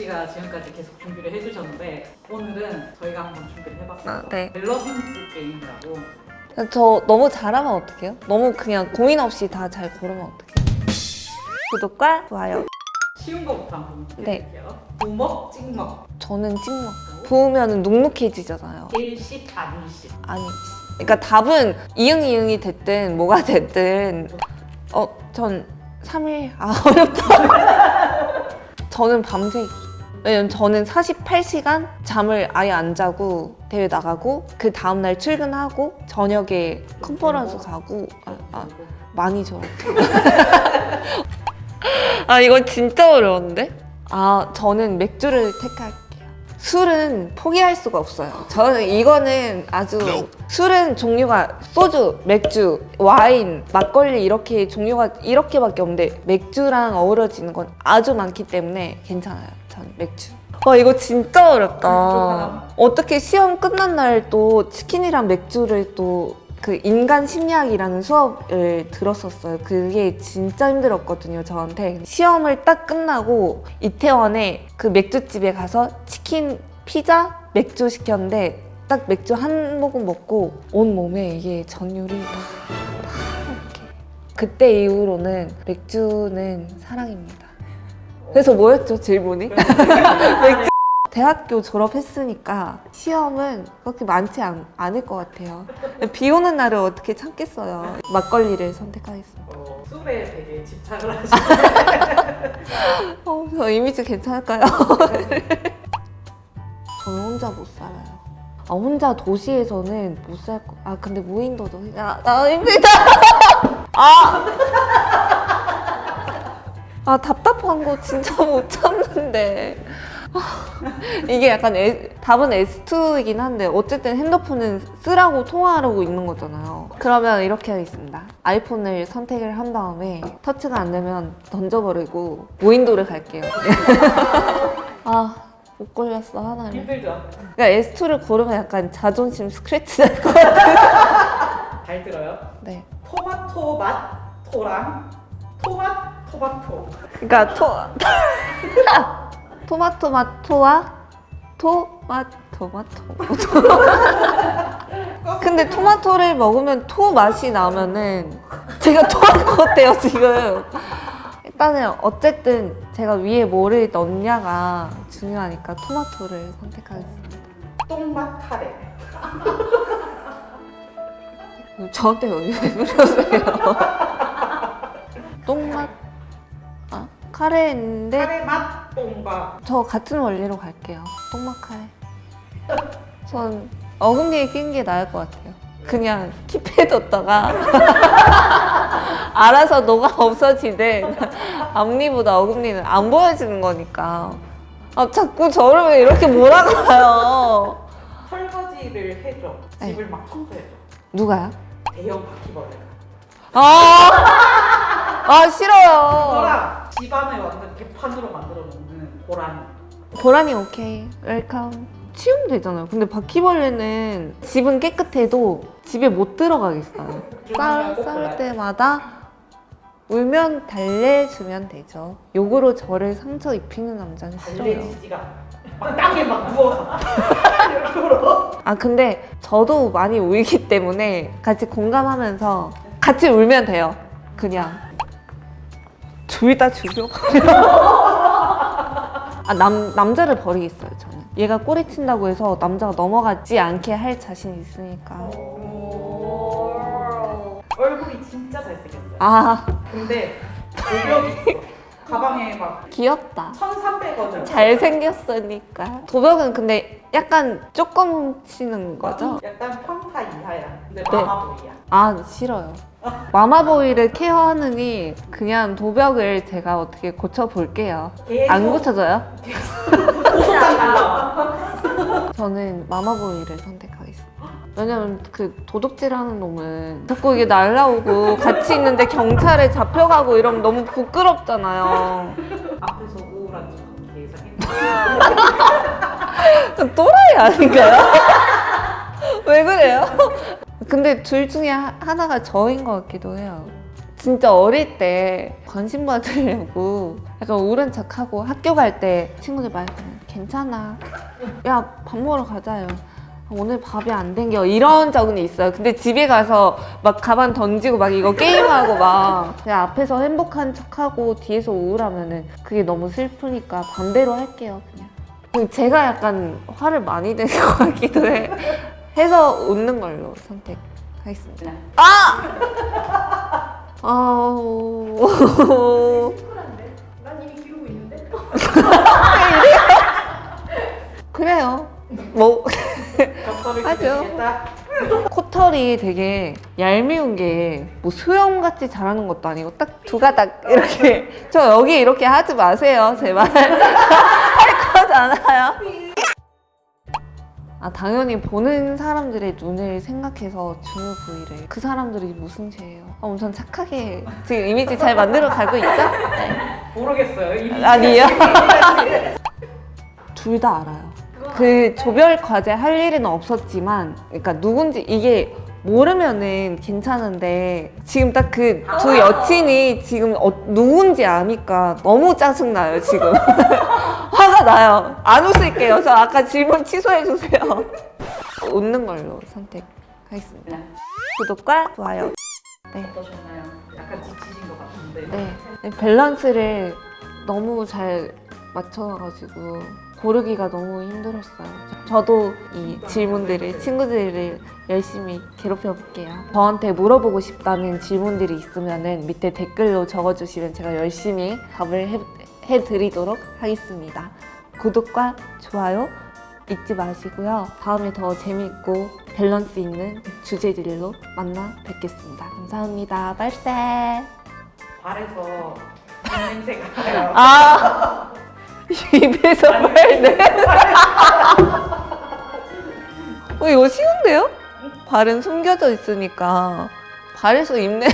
씨가 지금까지 계속 준비를 해주셨는데 오늘은 저희가 한번 준비를 해봤어요. 네. 밸런스 게임이라고. 저 너무 잘하면 어떡해요? 너무 그냥 고민 없이 다 잘 고르면 어떡해요? 구독과 좋아요. 쉬운 거부터 한번 해볼게요. 부먹, 찍먹, 저는 찍먹. 부으면 눅눅해지잖아요. 일식, 안일식. 아니, 그러니까 답은 이응이응이 됐든 뭐가 됐든 전 3일 어렵다. 저는 밤새기. 왜냐면 저는 48시간 잠을 아예 안 자고 대회 나가고 그 다음날 출근하고 저녁에 컨퍼런스 가고 많이 좋아. 이거 진짜 어려운데? 저는 맥주를 택할게요. 술은 포기할 수가 없어요. 저는 이거는 아주 술은 종류가 소주, 맥주, 와인, 막걸리 이렇게 종류가 이렇게밖에 없는데 맥주랑 어우러지는 건 아주 많기 때문에 괜찮아요. 전 맥주. 이거 진짜 어렵다. 어떻게 시험 끝난 날 또 치킨이랑 맥주를 또 그 인간 심리학이라는 수업을 들었었어요. 그게 진짜 힘들었거든요, 저한테. 시험을 딱 끝나고 이태원에 그 맥주집에 가서 치킨, 피자, 맥주 시켰는데 딱 맥주 한 모금 먹고 온 몸에 이게 전율이 다 이렇게. 그때 이후로는 맥주는 사랑입니다. 그래서 뭐였죠, 질문이? 맥주. 대학교 졸업했으니까 시험은 그렇게 많지 않을 것 같아요. 비 오는 날을 어떻게 참겠어요. 막걸리를 선택하겠습니다. 술에 되게 집착을 하시는데 저 이미지 괜찮을까요? 저는 혼자 못 살아요. 혼자 도시에서는 못 살 거. 근데 무인도도 나 힘들다. 답답한 거 진짜 못 참는데. 이게 약간 답은 S2이긴 한데 어쨌든 핸드폰은 쓰라고 통화하라고 있는 거잖아요. 그러면 이렇게 하겠습니다. 아이폰을 선택을 한 다음에 터치가 안 되면 던져버리고 무인도를 갈게요. 못 걸렸어 하나를. 힘들죠? 그러니까 S2를 고르면 약간 자존심 스크래치 날 것 같아요. 잘 들어요? 네. 토마토 맛 토랑 토마토. 그러니까 토마토 맛토와 토마토. 근데 토마토를 먹으면 토 맛이 나면은 제가 토할 것 같아요 지금. 일단은 어쨌든 제가 위에 뭐를 넣냐가 중요하니까 토마토를 선택하겠습니다. 똥맛 카레. 저한테 여기 왜 그러세요? 똥맛 카레인데 카레 맛 똥맛. 저 같은 원리로 갈게요. 똥맛 카레. 전 어금니에 낀 게 나을 것 같아요. 그냥 킵해 뒀다가 알아서 녹아 없어지는. 앞니보다 어금니는 안 보여지는 거니까. 자꾸 저를 왜 이렇게 몰아가요? 설거지를 해줘. 집을 막 청소해줘. 누가요? 대형 바퀴벌레가. 싫어요. 그거랑 집안을 완전 개판으로 만들어 놓는 고라니. 보라니 오케이. 웰컴. 치우면 되잖아요. 근데 바퀴벌레는 집은 깨끗해도 집에 못 들어가겠어요. 싸울 때마다 울면 달래주면 되죠. 욕으로 저를 상처 입히는 남자는 싫어요. 달래지지가 막 땅에 막 누워서 이렇게 울어. 근데 저도 많이 울기 때문에 같이 공감하면서 같이 울면 돼요. 그냥 둘 다 죽여버려. 남자를 버리겠어요. 저는 얘가 꼬리 친다고 해서 남자가 넘어가지 않게 할 자신이 있으니까. 얼굴이 진짜 잘생겼어요. 근데 도벽이 있어. 가방에 막 귀엽다. 1,300원. 잘생겼으니까. 도벽은 근데 약간 조금 훔치는 거죠? 약간 평타 이하야. 근데 네. 마마보이야. 싫어요. 마마보이를 케어하느니 그냥 도벽을 제가 어떻게 고쳐볼게요. 안 고쳐져요? 고소장 날라와. 저는 마마보이를 선택하겠습니다. 왜냐면 그 도둑질하는 놈은 자꾸 이게 날라오고 같이 있는데 경찰에 잡혀가고 이러면 너무 부끄럽잖아요. 앞에서 우울한 척 계속해. 또라이 아닌가요? 왜 그래요? 근데 둘 중에 하나가 저인 것 같기도 해요. 진짜 어릴 때 관심 받으려고 약간 우울한 척하고 학교 갈 때 친구들 말 걸면 괜찮아. 야, 밥 먹으러 가자요. 오늘 밥이 안 땡겨. 이런 적은 있어요. 근데 집에 가서 막 가방 던지고 막 이거 게임하고 막 그냥 앞에서 행복한 척하고 뒤에서 우울하면은 그게 너무 슬프니까 반대로 할게요, 그냥. 제가 약간 화를 많이 내는 것 같기도 해서 웃는 걸로 선택하겠습니다. 그냥 친구란데? 난 이미 기르고 있는데? 그래요. 뭐 겉털을 하죠. 기르겠다. 코털이 되게 얄미운 게 뭐 수염같이 자라는 것도 아니고 딱 두 가닥 이렇게 저 여기 이렇게 하지 마세요 제발. 할 거잖아요. 아, 당연히 보는 사람들의 눈을 생각해서 중요 부위를. 그 사람들이 무슨 죄예요? 엄청 착하게 지금 이미지 잘 만들어 가고 있죠? 네. 모르겠어요. 이미 아니요. 둘 다 알아요. 그 조별 과제 할 일은 없었지만, 그러니까 누군지 이게 모르면은 괜찮은데 지금 딱 그 두 여친이 지금 누군지 아니까 너무 짜증나요 지금. 화가 나요. 안 웃을게요. 저 아까 질문 취소해 주세요. 웃는 걸로 선택하겠습니다. 그냥 구독과 좋아요. 네. 어떠셨나요? 약간 지치신 것 같은데. 네. 밸런스를 너무 잘 맞춰가지고 고르기가 너무 힘들었어요. 저도 이 질문들을 친구들을 열심히 괴롭혀 볼게요. 저한테 물어보고 싶다는 질문들이 있으면은 밑에 댓글로 적어주시면 제가 열심히 답을 해드리도록 하겠습니다. 구독과 좋아요 잊지 마시고요. 다음에 더 재밌고 밸런스 있는 주제들로 만나 뵙겠습니다. 감사합니다. 빨세. 발에서 냄새가 나요. 아, 입에서 말네. 이거 쉬운데요? 발은 숨겨져 있으니까 발에서 입네.